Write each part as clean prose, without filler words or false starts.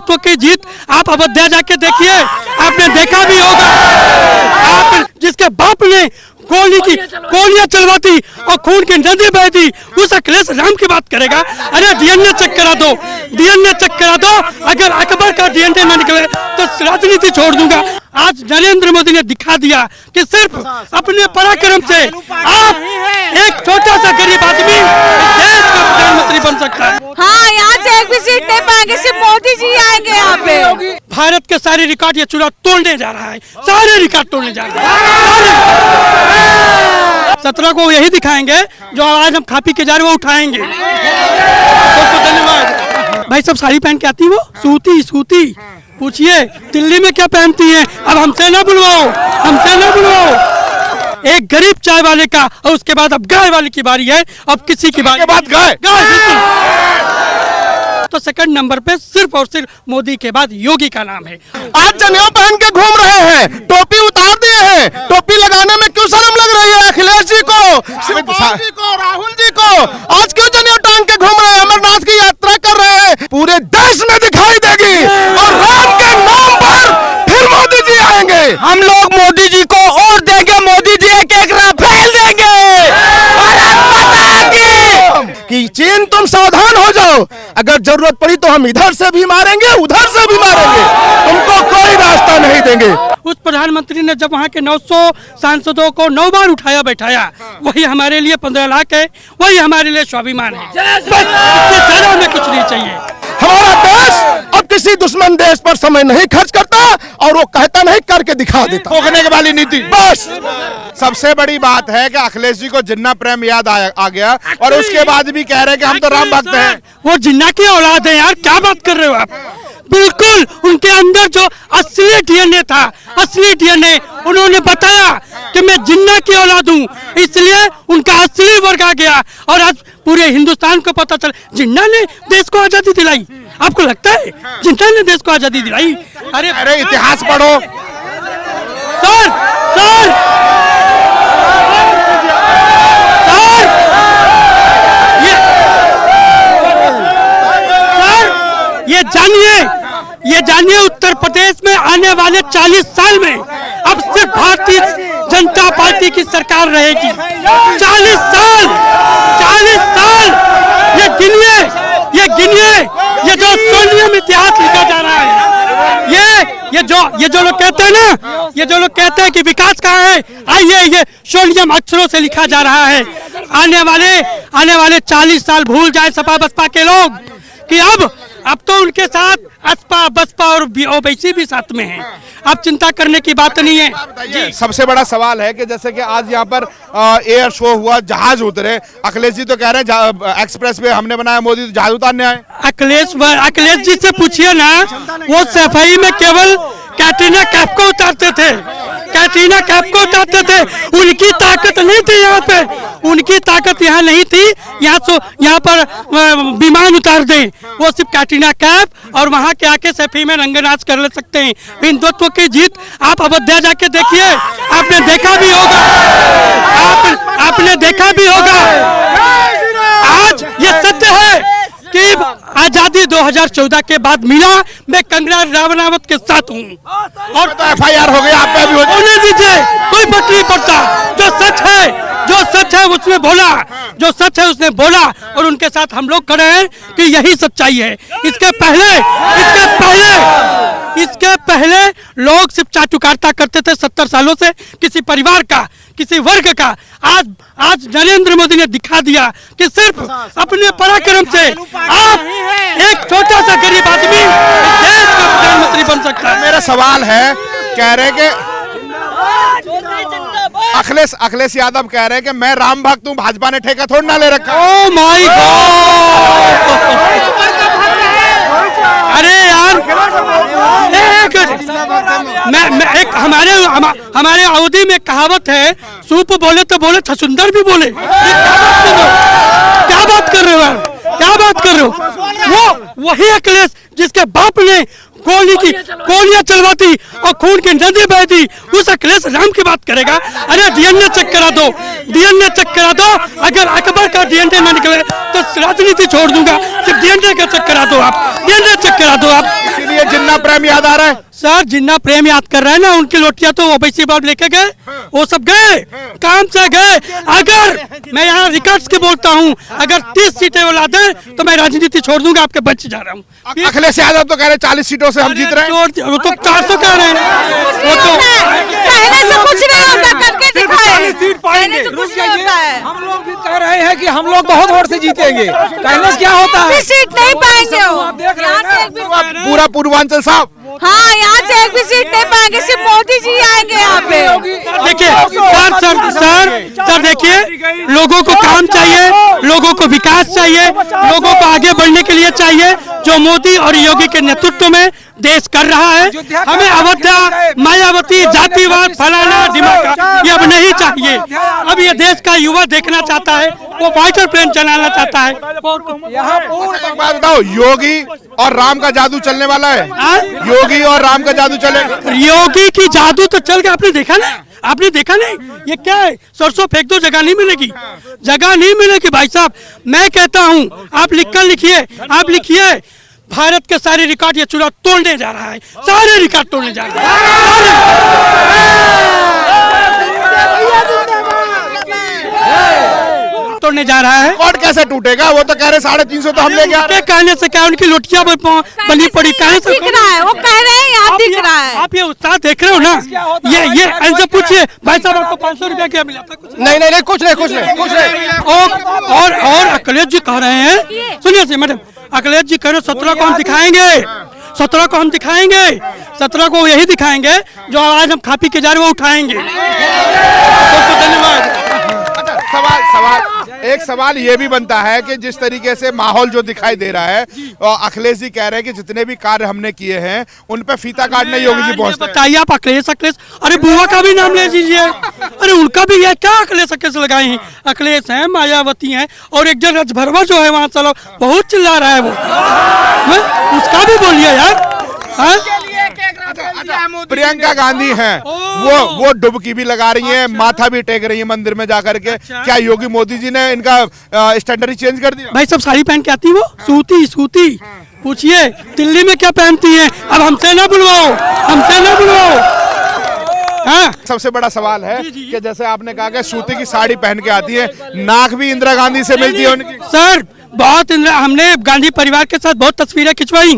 हिंदुत्व की जीत आप अयोध्या जाके देखिए, आपने देखा भी होगा। आप जिसके बाप ने गोलियां चलवाती और खून की नदी बहती, उस अखिलेश राम की बात करेगा। अरे डीएनए चेक करा दो, डीएनए चेक करा दो। अगर अकबर का डीएनए न निकले तो राजनीति छोड़ दूंगा। आज नरेंद्र मोदी ने दिखा दिया कि सिर्फ अपने पराक्रम से आप एक छोटा सा गरीब आदमी देश का प्रधानमंत्री बन सकता है। हाँ, यहाँ से एक भी सीट नहीं पाएंगे, सिर्फ मोदी जी आएंगे यहाँ पे। भारत के सारे रिकॉर्ड ये चुनाव तोड़ने जा रहा है, सारे रिकॉर्ड तोड़ने जा रहा है। 17 को यही दिखाएंगे जो आज हम खा पी के जा रहे वो उठाएंगे। धन्यवाद। भाई सब साड़ी पहन के आती वो सूती पूछिए दिल्ली में क्या पहनती हैं। अब हमसे ना बुलवाओ, हमसे ना बुलवाओ। एक गरीब चाय वाले का और उसके बाद अब गाय वाले की बारी है। अब किसी की बारी बात गाय तो सेकंड नंबर पे सिर्फ और सिर्फ मोदी के बाद योगी का नाम है। आज जनेऊ पहन के घूम रहे हैं, टोपी उतार दिए हैं। टोपी लगाने में क्यों शर्म लग रही है अखिलेश जी को, शिवपाल जी को, राहुल जी को? आज क्यों जनेऊ टांग के घूम रहे हैं? अमरनाथ की यात्रा कर रहे हैं, पूरे देश में दिखाई देगी और राम के नाम पर फिर मोदी जी आएंगे। हम लोग मोदी जी को और देंगे, मोदी जी एक राफेल देंगे। कि चीन तुम सावधान हो जाओ, अगर जरूरत पड़ी तो हम इधर से भी मारेंगे, उधर से भी मारेंगे, तुमको कोई रास्ता नहीं देंगे। उस प्रधानमंत्री ने जब वहाँ के 900 सांसदों को 9 बार उठाया बैठाया, वही हमारे लिए 15 लाख है, वही हमारे लिए स्वाभिमान है। इससे ज्यादा हमें कुछ नहीं चाहिए। हमारा देश अब किसी दुश्मन देश पर समय नहीं खर्च करता और वो कहता नहीं करके दिखा देता। ठोकने की वाली नीति बस सबसे बड़ी बात है कि अखिलेश जी को जिन्ना प्रेम याद आ गया और उसके बाद भी कह रहे हैं कि हम तो राम भक्त हैं। वो जिन्ना की औलाद है यार, क्या बात कर रहे हो आप? बिल्कुल उनके अंदर जो असली डीएनए था, असली डीएनए, उन्होंने बताया कि मैं जिन्ना की औलाद हूँ, इसलिए उनका असली वर्ग आ गया। और आज पूरे हिंदुस्तान को पता चला जिन्ना ने देश को आजादी दिलाई। आपको लगता है जिन्ना ने देश को आजादी दिलाई? अरे इतिहास पढ़ो सर, सर, ये जानिए उत्तर प्रदेश में आने वाले 40 साल में अब सिर्फ भारतीय जनता पार्टी की सरकार रहेगी। 40 साल, 40 साल। ये गिनिए, ये जो स्वर्णिम इतिहास लिखा जा रहा है, ये जो लोग कहते हैं ना, ये जो लोग कहते हैं कि विकास कहाँ है, आइए ये स्वर्णिम अक्षरों से लिखा जा रहा है। आने वाले 40 साल भूल जाए सपा बसपा के लोग कि अब तो उनके साथ असपा बसपा और ओबीसी भी साथ में हैं। अब चिंता करने की बात नहीं है जी। सबसे बड़ा सवाल है कि जैसे कि आज यहाँ पर एयर शो हुआ, जहाज उतरे, अखिलेश जी तो कह रहे हैं एक्सप्रेस वे हमने बनाया, मोदी तो जहाज उतारने आए। अखिलेश जी से पूछिए ना, वो सफाई में केवल कैटरीना कैफ को उतारते थे, कैटरीना कैफ को उतारते थे। उनकी ताकत नहीं थी यहाँ पे, उनकी ताकत यहाँ नहीं थी। यहाँ पर विमान उतार दें, वो सिर्फ कैटरीना कैफ और वहाँ के आके सफाई में रंगनाच कर ले सकते हैं। हिंदुत्व की जीत आप अयोध्या जाके देखिए, आपने देखा भी होगा, आपने देखा भी होगा। आज ये सत्य है कि आजादी 2014 के बाद मिला, मैं कंगना राणावत के साथ हूँ। और तो FIR हो गया, आप पे भी होने दीजिए, कोई फर्क नहीं पड़ता। जो सच है उसने बोला, जो सच है उसने बोला और उनके साथ हम लोग खड़े हैं कि यही सच्चाई है। इसके पहले लोग सिर्फ चाटुकारिता करते थे 70 सालों से, किसी परिवार का, किसी वर्ग का। आज नरेंद्र मोदी ने दिखा दिया कि सिर्फ अपने पराक्रम से आप एक छोटा सा गरीब आदमी देश का प्रधानमंत्री बन सकता है। मेरा सवाल है, कह रहे कि अखिलेश यादव कह रहे हैं कि मैं राम भक्त हूँ, भाजपा ने ठेका थोड़ा ना ले रखा। Oh my God! अरे यार, एक हमारे अवधि में कहावत है, सूप बोले तो बोले, छछुंदर भी बोले। क्या बात कर रहे हो यार, क्या बात कर रहे हो? वो वही अखिलेश जिसके बाप ने गोलियां चलवाती और खून की नदी बहती, उस अखिलेश राम की बात करेगा। अरे डीएनए चेक करा दो, डीएनए चेक करा दो। अगर अकबर का डीएनए न निकले तो राजनीति छोड़ दूंगा। सिर्फ डीएनए का चेक करा दो आप, डीएनए चेक करा दो आप। इसीलिए जिन्ना प्रेम याद आ रहा है? सर जिन्ना प्रेम याद कर रहे हैं ना, उनकी लोटियां तो ओबीसी बाब लेके गए, वो सब गए, काम से गए। अगर मैं यहाँ रिकॉर्ड्स के बोलता हूँ, अगर 30 सीटें वो लाते तो मैं राजनीति छोड़ दूंगा, आपके बच जा रहा हूँ। अखिलेश यादव तो कह रहे 40 सीटों से हम जीत रहे हैं। वो तो 400 कह रहे हैं, वो तो कहने से कुछ नहीं होता, करके दिखाए। सीट पाएंगे। कहने से कुछ नहीं होता है। हम लोग भी कह रहे हैं कि हम लोग बहुत वोट से जीतेंगे, कहने से क्या होता है? सीट नहीं पाएंगे वो। आप देख रहे हैं यहाँ से एक भी- पूरा पूर्वांचल साहब, हाँ, यहाँ से एक भी सीट नहीं पाएंगे, सिर्फ मोदी जी आएंगे यहाँ पे। देखिए सर देखिए, लोगों को काम चाहिए, लोगों को विकास चाहिए, लोगों को आगे बढ़ने के लिए चाहिए, जो मोदी और योगी के नेतृत्व में देश कर रहा है। हमें अवध्या, मायावती, जातिवाद, फलाना ढिमाका ये अब नहीं चाहिए। अब ये देश का युवा देखना चाहता है, वो फाइटर प्लेन चलाना चाहता है। एक बात बताओ, योगी और राम का जादू चलने वाला है? हाँ? योगी और राम का जादू चलेगा? योगी की जादू तो चल गया, आपने देखा ना, आपने देखा नहीं? ये क्या है, सरसों फेंक दो, जगह नहीं मिलेगी, जगह नहीं मिलेगी भाई साहब। मैं कहता हूँ आप लिखकर लिखिए, आप लिखिए, भारत के सारे रिकॉर्ड ये चुनाव तोड़ने जा रहा है, सारे रिकॉर्ड तोड़ने जा रहा है, तोड़ने जा रहा है। रिकॉर्ड कैसे टूटेगा? वो तो कह रहे 350 तो हम ले गया। उनके कहने से क्या, उनकी लोटियां बनी पड़ी, कहने से दिख रहा है, वो कह रहे हैं यहाँ दिख रहा है। आप ये उत्साह देख रहे हो ना, ये ऐसे पूछिए भाई साहब, आपको 500 रुपया क्या मिला था? नहीं, कुछ नहीं। और अखिलेश जी कह रहे हैं, सुनिए मैडम, अखिलेश जी कह रहे 17 को हम दिखाएंगे, 17 को हम दिखाएंगे, 17 को यही दिखाएंगे जो आज हम खा पी के जा रहे वो उठाएंगे। धन्यवाद। एक सवाल ये भी बनता है कि जिस तरीके से माहौल जो दिखाई दे रहा है, और अखिलेश जी कह रहे हैं कि जितने भी कार्य हमने किए हैं उन पे फीता काटने योगी जी पहुंचते हैं। बताइए आप, अखिलेश अरे बुआ का भी नाम ले लीजिए, अरे उनका भी है क्या, अखिलेश लगाए हैं? अखिलेश हैं, मायावती हैं, और एक जन रजभरवा जो है वहाँ चलो बहुत चिल्ला रहा है वो, उसका भी बोलिए यार। प्रियंका गांधी हैं, वो डुबकी भी लगा रही हैं, माथा भी टेक रही है मंदिर में जाकर के। क्या योगी मोदी जी ने इनका स्टैंडर्ड चेंज कर दिया? भाई सब साड़ी पहन के आती, वो सूती पूछिए दिल्ली में क्या पहनती है? अब हमसे ना बुलवाओ, हमसे ना बुलवाओ। हाँ? सबसे बड़ा सवाल है कि जैसे आपने कहा कि सूती की साड़ी पहन के आती है, नाक भी इंदिरा गांधी से मिलती है उनकी। सर बहुत हमने गांधी परिवार के साथ बहुत तस्वीरें खिंचवाई,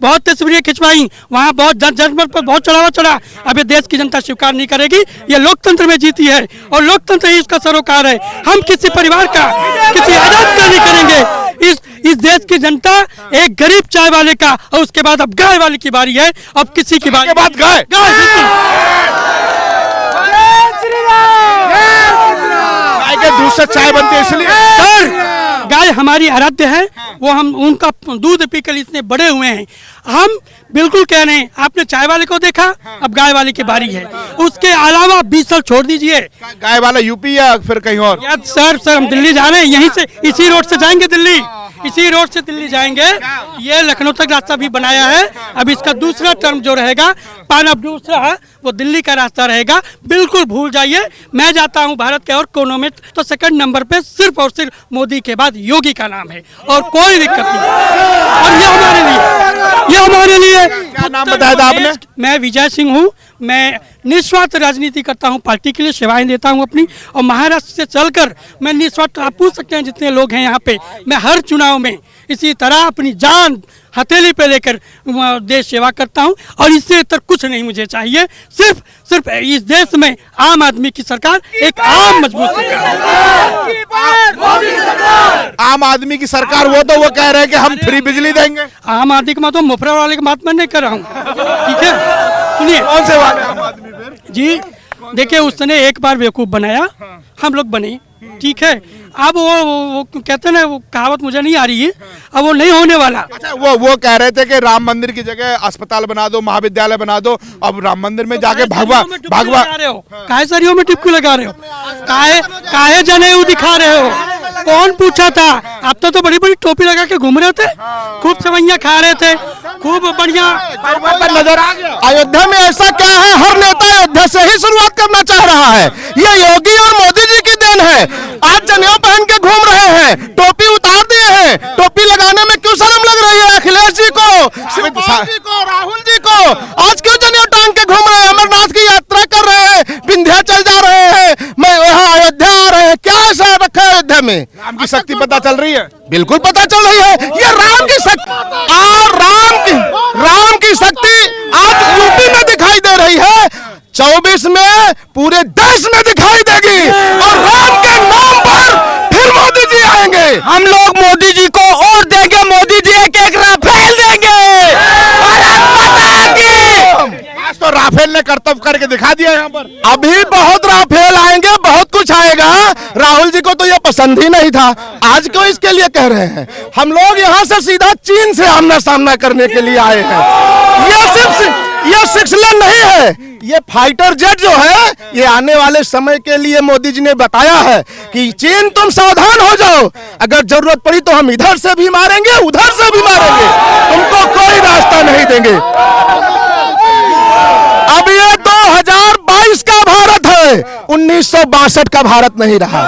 बहुत तस्वीरें खिंचवाई, वहाँ बहुत जनमत पर बहुत चढ़ावा चढ़ा। अब ये देश की जनता स्वीकार नहीं करेगी, ये लोकतंत्र में जीती है और लोकतंत्र ही इसका सरोकार है। हम किसी परिवार का, किसी आजाद का नहीं करेंगे। इस देश की जनता एक गरीब चाय वाले का, और उसके बाद अब गाय वाले की बारी है, अब किसी की बारी, बात गाय के दूध से चाय बनती है, इसलिए सर गाय हमारी आराध्य है, वो हम उनका दूध पीकर इतने बड़े हुए हैं। हम बिल्कुल कह रहे हैं, आपने चाय वाले को देखा, अब गाय वाले की बारी है। उसके अलावा 20 साल छोड़ दीजिए। गाय वाला यूपी या फिर कहीं और? यार सर हम दिल्ली जा रहे हैं, यहीं से इसी रोड से जाएंगे दिल्ली, इसी रोड से दिल्ली जाएंगे। ये लखनऊ तक रास्ता भी बनाया है, अब इसका दूसरा टर्म जो रहेगा अब दूसरा है वो दिल्ली का रास्ता रहेगा। बिल्कुल भूल जाइए, मैं जाता हूं भारत के और कोनों में तो सेकंड नंबर पे सिर्फ और सिर्फ मोदी के बाद योगी का नाम है, और कोई दिक्कत नहीं। और ये हमारे लिए क्या नाम बताया था आपने? मैं विजय सिंह हूँ, मैं निस्वार्थ राजनीति करता हूँ, पार्टी के लिए सेवाएं देता हूँ अपनी, और महाराष्ट्र से चलकर मैं निस्वार्थ, आप पूछ सकते हैं जितने लोग हैं यहाँ पे, मैं हर चुनाव में इसी तरह अपनी जान हथेली पे लेकर देश सेवा करता हूँ। और इससे तर कुछ नहीं मुझे चाहिए, सिर्फ इस देश में आम आदमी की सरकार, एक आम मजबूत सरकार। आम आदमी की सरकार, वो कह रहे हैं कि हम फ्री बिजली देंगे। आम आदमी का तो मुफरा वाले की बात मैं नहीं कर रहा हूँ, ठीक है? सुनिए, कौन से वाले आम आदमी फिर? जी देखिए, उसने एक बार बेवकूफ बनाया, हम लोग बने, ठीक है? अब वो कहते हैं ना, वो कहावत मुझे नहीं आ रही है, अब वो नहीं होने वाला। अच्छा, वो कह रहे थे कि राम मंदिर की जगह अस्पताल बना दो, महाविद्यालय बना दो। अब राम मंदिर में जाके भगवा काहे सरियों में टिपकी लगा रहे हो, काहे जनेऊ दिखा रहे हो? कौन पूछा था? आप तो बड़ी बड़ी टोपी लगा के घूम रहे थे, खूब सेवैयां खा रहे थे, खूब बढ़िया नजर आ गया। अयोध्या में ऐसा क्या है, हर नेता अयोध्या से ही शुरुआत करना चाह रहा है। ये योगी और मोदी जी की देन है। आज जनेऊ पहन के घूम रहे हैं, टोपी उतार दिए हैं। टोपी लगाने में क्यों शर्म लग रही है अखिलेश जी को, शिवपाल जी को, राहुल जी की शक्ति पता चल रही है? बिल्कुल पता चल रही है। ये राम की शक्ति और राम की शक्ति आज यूपी में दिखाई दे रही है, 24 में पूरे देश में दिखाई देगी और राम के नाम पर फिर मोदी जी आएंगे। हम लोग मोदी जी को और देंगे, मोदी जी एक एक राफेल देंगे। भारत माता की। आज तो राफेल ने कर्तव्य करके दिखा दिया यहाँ पर। अभी बहुत राफेल आएंगे, बहुत कुछ आएगा। राहुल जी को तो ये पसंद ही नहीं था, आज क्यों इसके लिए कह रहे हैं? हम लोग यहाँ से सीधा चीन से आमना सामना करने के लिए आए हैं। ये 6 लेन नहीं है, ये फाइटर जेट जो है, ये आने वाले समय के लिए मोदी जी ने बताया है कि चीन तुम सावधान हो जाओ, अगर जरूरत पड़ी तो हम इधर से भी मारेंगे, उधर से भी मारेंगे, तुमको कोई रास्ता नहीं देंगे। अब ये 2022 का भारत है, 1962 का भारत नहीं रहा।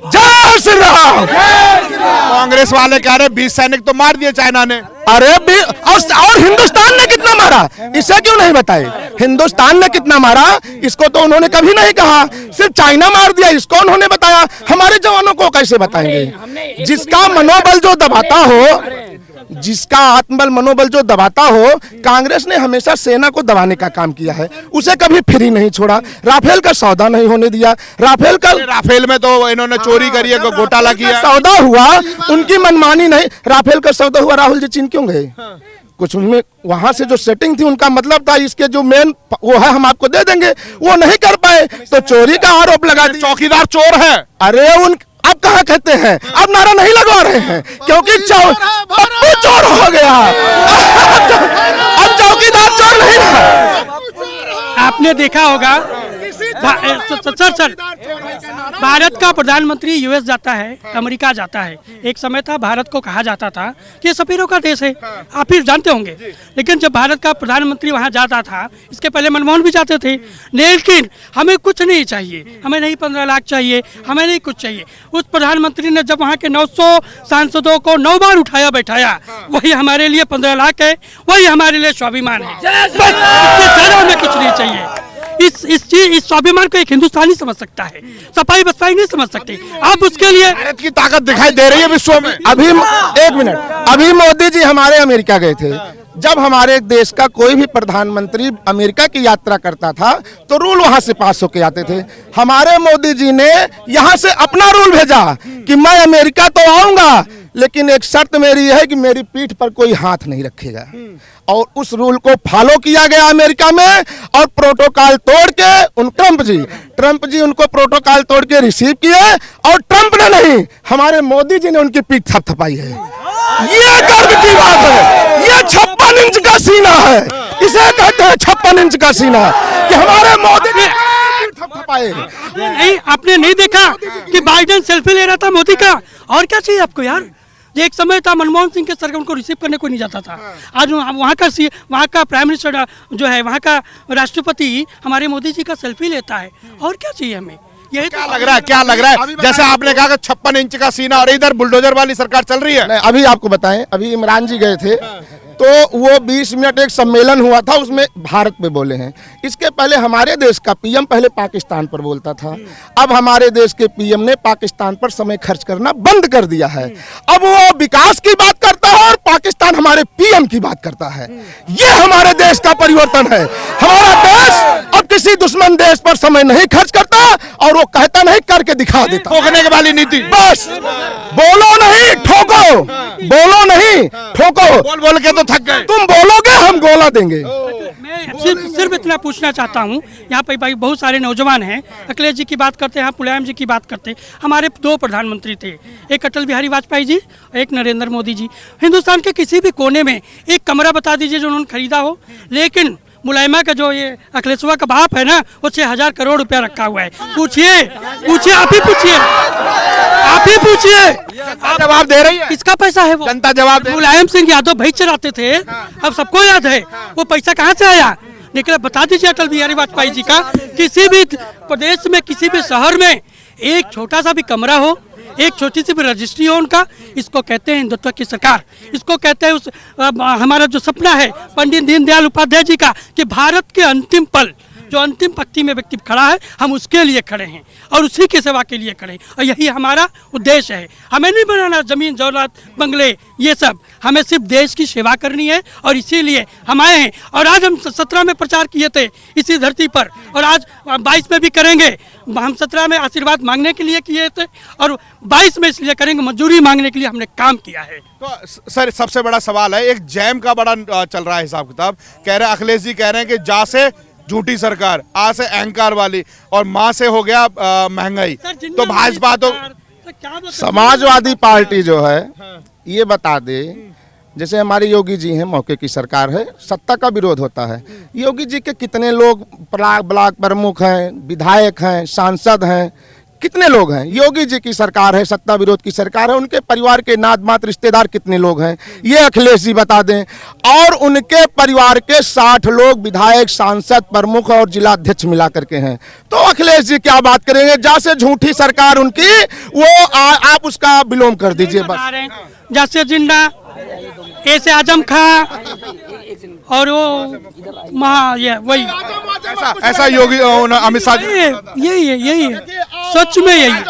जय श्री राम। कांग्रेस वाले कह रहे 20 सैनिक तो मार दिए चाइना ने। अरे और हिंदुस्तान ने कितना मारा, इसे क्यों नहीं बताए? हिंदुस्तान ने कितना मारा इसको तो उन्होंने कभी नहीं कहा, सिर्फ चाइना मार दिया इसको उन्होंने बताया। हमारे जवानों को कैसे बताएंगे? जिसका मनोबल जो दबाता हो, जिसका आत्मबल मनोबल जो दबाता हो, कांग्रेस ने हमेशा सेना को दबाने का काम किया है, उसे कभी फ्री नहीं छोड़ा। राफेल का सौदा नहीं होने दिया। राफेल में तो इन्होंने चोरी करी है, घोटाला किया, सौदा हुआ, उनकी मनमानी नहीं। राफेल का सौदा हुआ, राहुल जी चीन क्यों गए? कुछ उनमें वहां से जो सेटिंग थी, उनका मतलब था इसके जो मेन वो है हम आपको दे देंगे, वो नहीं कर पाए तो चोरी का आरोप लगा दिया। चौकीदार चोर है। अरे अब कहाँ कहते हैं, अब नारा नहीं लगवा रहे हैं क्योंकि पप्पू चोर हो गया। अब चौकीदार चोर नहीं रहा। आपने देखा होगा सर भारत का प्रधानमंत्री यूएस जाता है, अमेरिका जाता है। एक समय था भारत को कहा जाता था कि ये सफीरों का देश है, आप ही जानते होंगे। लेकिन जब भारत का प्रधानमंत्री वहां जाता था, इसके पहले मनमोहन भी जाते थे, लेकिन हमें कुछ नहीं चाहिए, हमें नहीं 15 लाख चाहिए, हमें नहीं कुछ चाहिए। उस प्रधानमंत्री ने जब वहाँ के 900 सांसदों को 9 बार उठाया बैठाया, वही हमारे लिए 15 लाख है, वही हमारे लिए स्वाभिमान है। हमें कुछ नहीं चाहिए। इस स्वाभिमान को एक हिंदुस्तानी समझ सकता है, सफाई बसपाई नहीं समझ सकते। आप उसके लिए भारत की ताकत दिखाई दे रही है विश्व में। अभी एक मिनट, अभी मोदी जी हमारे अमेरिका गए थे। जब हमारे देश का कोई भी प्रधानमंत्री अमेरिका की यात्रा करता था तो रूल वहां से पास होके आते थे। हमारे मोदी जी ने यहां से अपना रूल भेजा कि मैं अमेरिका तो आऊंगा, लेकिन एक शर्त मेरी है कि मेरी पीठ पर कोई हाथ नहीं रखेगा। और उस रूल को फॉलो किया गया अमेरिका में, और प्रोटोकॉल तोड़ के ट्रंप जी उनको प्रोटोकॉल तोड़ के रिसीव किए, और ट्रंप ने नहीं, हमारे मोदी जी ने उनकी पीठ थपथपाई है। ये गर्व की बात है। ये 56 इंच का सीना है, इसे कहते हैं 56 इंच का सीना, कि हमारे मोदी ने थपथपाए। नहीं, आपने नहीं देखा कि बाइडेन सेल्फी ले रहा था मोदी का? और क्या चाहिए आपको यार? ये एक समय था मनमोहन सिंह के सरकार उनको रिसीव करने को नहीं जाता था। आज वहाँ का प्राइम मिनिस्टर जो है, वहाँ का राष्ट्रपति हमारे मोदी जी का सेल्फी लेता है। और क्या चाहिए हमें? यही क्या लग रहा है जैसे आपने कहा कि 56 इंच का सीना, और इधर बुलडोजर वाली सरकार चल रही है। अभी आपको बताएं, अभी इमरान जी गए थे तो वो 20 मिनट एक सम्मेलन हुआ था, उसमें भारत पे बोले हैं। इसके पहले हमारे देश का पीएम पहले पाकिस्तान पर बोलता था, अब हमारे देश के पीएम ने पाकिस्तान पर समय खर्च करना बंद कर दिया है। अब वो विकास की बात करता है और पाकिस्तान हमारे पीएम की बात करता है। ये हमारे देश का परिवर्तन है। हमारा देश अब किसी दुश्मन देश पर समय नहीं खर्च करता, और वो कहता नहीं, करके दिखा देता। ठोकने के वाली नीति, बस बोलो नहीं ठोको, बोलो नहीं ठोको। बोल के तो थक गए। तुम बोलोगे हम गोला देंगे। मैं सिर्फ इतना पूछना चाहता हूँ, यहाँ पे भाई बहुत सारे नौजवान हैं, अखिलेश जी की बात करते हैं, मुलायम जी की बात करते हैं। हमारे 2 प्रधानमंत्री थे, एक अटल बिहारी वाजपेयी जी, एक नरेंद्र मोदी जी। हिंदुस्तान के किसी भी कोने में एक कमरा बता दीजिए जो उन्होंने खरीदा हो। लेकिन मुलायमा का जो ये अखिलेशवा का बाप है ना, वो 6000 करोड़ रुपया रखा हुआ है। पूछिए, आप ही पूछिए, आप जवाब दे रही है। किसका पैसा है वो? जनता जवाब दे। मुलायम सिंह यादव भाई चलाते थे, अब सबको याद है वो पैसा कहाँ से आया। निकला बता दीजिए अटल बिहारी वाजपेयी जी का। किसी भी प्रदेश में, किसी भी शहर में एक छोटा सा भी कमरा हो, एक छोटी सी भी रजिस्ट्री हो उनका, इसको कहते हैं हिंदुत्व की सरकार। इसको कहते हैं हमारा जो सपना है पंडित दीनदयाल उपाध्याय जी का, कि भारत के अंतिम पल जो अंतिम पंक्ति में व्यक्ति खड़ा है, हम उसके लिए खड़े हैं और उसी की सेवा के लिए खड़े हैं और यही हमारा उद्देश्य है। हमें नहीं बनाना ज़मीन जायदाद बंगले ये सब, हमें सिर्फ देश की सेवा करनी है और इसीलिए हम आए हैं। और आज हम 17 में प्रचार किए थे इसी धरती पर और आज 22 में भी करेंगे। हम 17 में आशीर्वाद मांगने के लिए किए थे और 22 में इसलिए करेंगे, मंजूरी मांगने के लिए हमने काम किया है। तो सर सबसे बड़ा सवाल है, एक जैम का बड़ा चल रहा है हिसाब किताब, कह रहे हैं अखिलेश जी कह रहे हैं कि जा से झूठी सरकार, आ से अहंकार वाली और माँ से हो गया महंगाई, तो भाजपा तो समाजवादी पार्टी जो है ये बता दे, जैसे हमारे योगी जी हैं, मौके की सरकार है, सत्ता का विरोध होता है। योगी जी के कितने लोग ब्लॉक प्रमुख हैं, विधायक हैं, सांसद हैं, कितने लोग हैं? योगी जी की सरकार है, सत्ता विरोध की सरकार है, उनके परिवार के नात मात रिश्तेदार कितने लोग हैं ये अखिलेश जी बता दें। और उनके परिवार के 60 लोग विधायक, सांसद, प्रमुख और जिला अध्यक्ष मिला करके हैं। तो अखिलेश जी क्या बात करेंगे? जैसे झूठी सरकार उनकी, वो आप उसका विलोम कर दीजिए बस। जैसे जिन्ना, ऐसे आजम खां और वो ये वही ऐसा योगी अमित शाह यही है, सच में यही है।